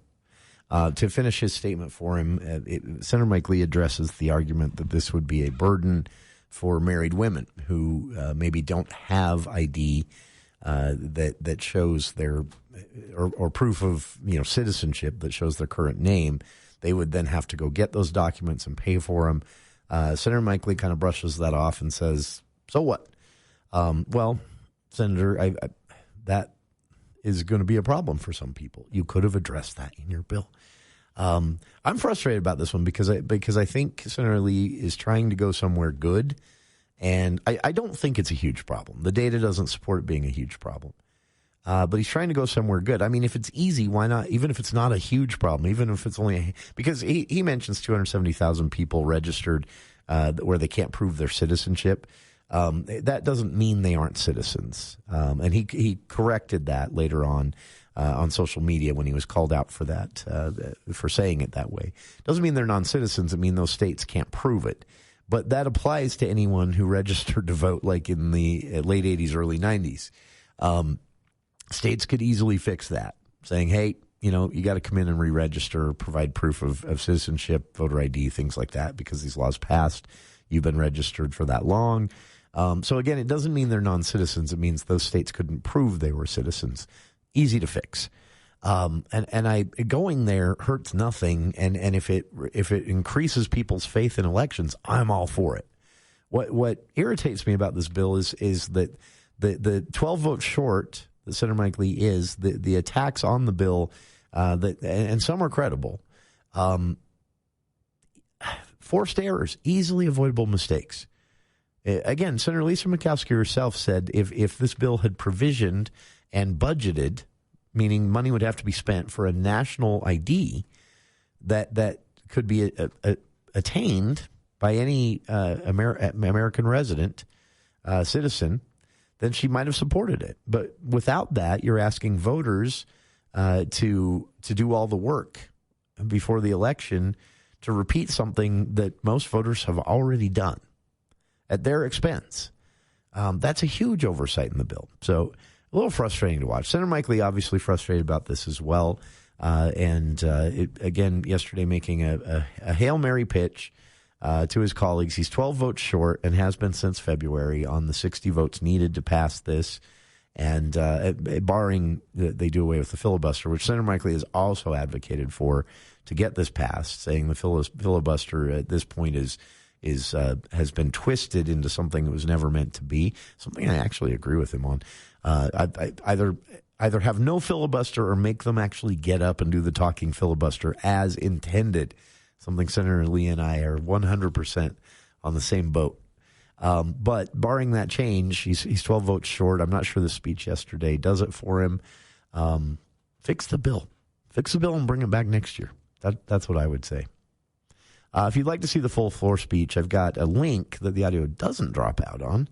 To finish his statement for him, Senator Mike Lee addresses the argument that this would be a burden for married women who maybe don't have ID that shows their or proof of citizenship that shows their current name. They would then have to go get those documents and pay for them. Senator Mike Lee kind of brushes that off and says, "So what?" Well, Senator, that is going to be a problem for some people. You could have addressed that in your bill. I'm frustrated about this one because I think Senator Lee is trying to go somewhere good, and I don't think it's a huge problem. The data doesn't support it being a huge problem. But he's trying to go somewhere good. I mean, if it's easy, why not? Even if it's not a huge problem, even if it's only because he mentions 270,000 people registered where they can't prove their citizenship. That doesn't mean they aren't citizens. And he corrected that later on social media when he was called out for that, for saying it that way. Doesn't mean they're non-citizens. It means those states can't prove it. But that applies to anyone who registered to vote like in the late 80s, early 90s. States could easily fix that, saying, hey, you got to come in and re-register, provide proof of citizenship, voter ID, things like that, because these laws passed. You've been registered for that long. So, again, it doesn't mean they're non-citizens. It means those states couldn't prove they were citizens. Easy to fix. Going there hurts nothing, and if it increases people's faith in elections, I'm all for it. What irritates me about this bill is that the 12 votes short that Senator Mike Lee is, the attacks on the bill, and some are credible, forced errors, easily avoidable mistakes. Again, Senator Lisa Murkowski herself said if this bill had provisioned and budgeted, meaning money would have to be spent for a national ID that could be attained by any American resident, citizen, then she might have supported it. But without that, you're asking voters to do all the work before the election to repeat something that most voters have already done at their expense. That's a huge oversight in the bill. So a little frustrating to watch. Senator Mike Lee obviously frustrated about this as well. Again, yesterday making a Hail Mary pitch to his colleagues. He's 12 votes short and has been since February on the 60 votes needed to pass this. And barring they do away with the filibuster, which Senator Mike Lee has also advocated for to get this passed, saying the filibuster at this point has been twisted into something that was never meant to be, something I actually agree with him on. Either have no filibuster or make them actually get up and do the talking filibuster as intended, something Senator Lee and I are 100% on the same boat. But barring that change, he's 12 votes short. I'm not sure the speech yesterday does it for him. Fix the bill. Fix the bill and bring it back next year. That's what I would say. If you'd like to see the full floor speech, I've got a link that the audio doesn't drop out on,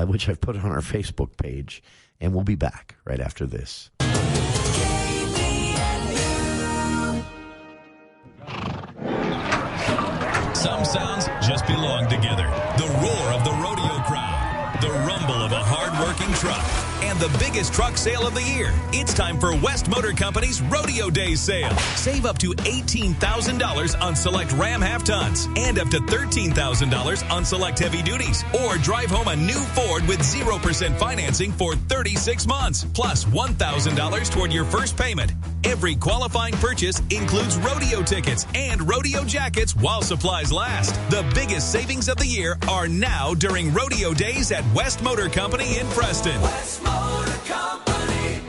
which I've put on our Facebook page, and we'll be back right after this.
Some sounds just belong together. The roar of the rodeo crowd, the rumble of a hard-working truck, and the biggest truck sale of the year. It's time for West Motor Company's Rodeo Day sale. Save up to $18,000 on select Ram half-tons and up to $13,000 on select heavy duties. Or drive home a new Ford with 0% financing for 36 months, plus $1,000 toward your first payment. Every qualifying purchase includes rodeo tickets and rodeo jackets while supplies last. The biggest savings of the year are now during Rodeo Days at West Motor Company in Preston.
West Motor Company.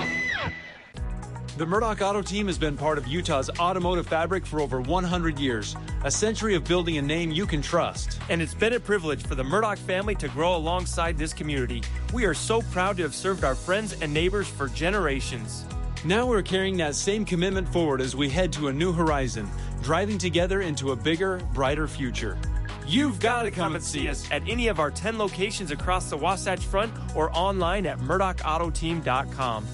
The Murdoch Auto Team has been part of Utah's automotive fabric for over 100 years, a century of building a name you can trust.
And it's been a privilege for the Murdoch family to grow alongside this community. We are so proud to have served our friends and neighbors for generations.
Now we're carrying that same commitment forward as we head to a new horizon, driving together into a bigger, brighter future.
You've got to come and see us at any of our 10 locations across the Wasatch Front or online at MurdochAutoTeam.com.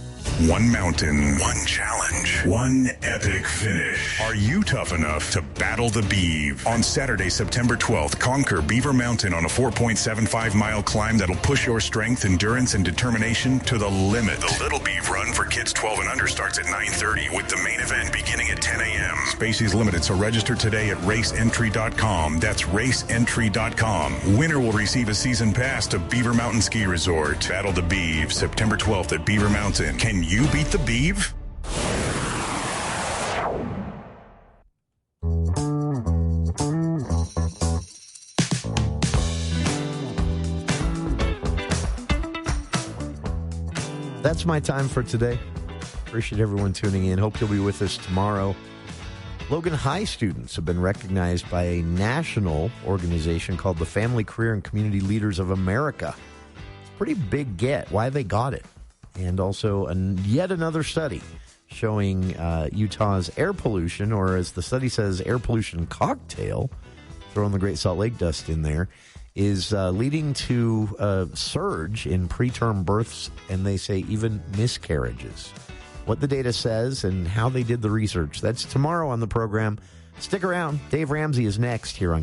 One mountain, one challenge, one epic finish. Are you tough enough to battle the Beeve? On Saturday, September 12th, conquer Beaver Mountain on a 4.75-mile climb that'll push your strength, endurance, and determination to the limit. The Little Beeve Run for kids 12 and under starts at 9:30 with the main event beginning at 10 a.m. Space is limited, so register today at raceentry.com. That's raceentry.com. Winner will receive a season pass to Beaver Mountain Ski Resort. Battle the Beeve, September 12th at Beaver Mountain. Can you beat the Beeve?
That's my time for today. Appreciate everyone tuning in. Hope you'll be with us tomorrow. Logan High students have been recognized by a national organization called the Family, Career, and Community Leaders of America. It's a pretty big get. Why they got it. And also yet another study showing Utah's air pollution, or as the study says, air pollution cocktail, throwing the Great Salt Lake dust in there, is leading to a surge in preterm births, and they say even miscarriages. What the data says and how they did the research. That's tomorrow on the program. Stick around. Dave Ramsey is next here on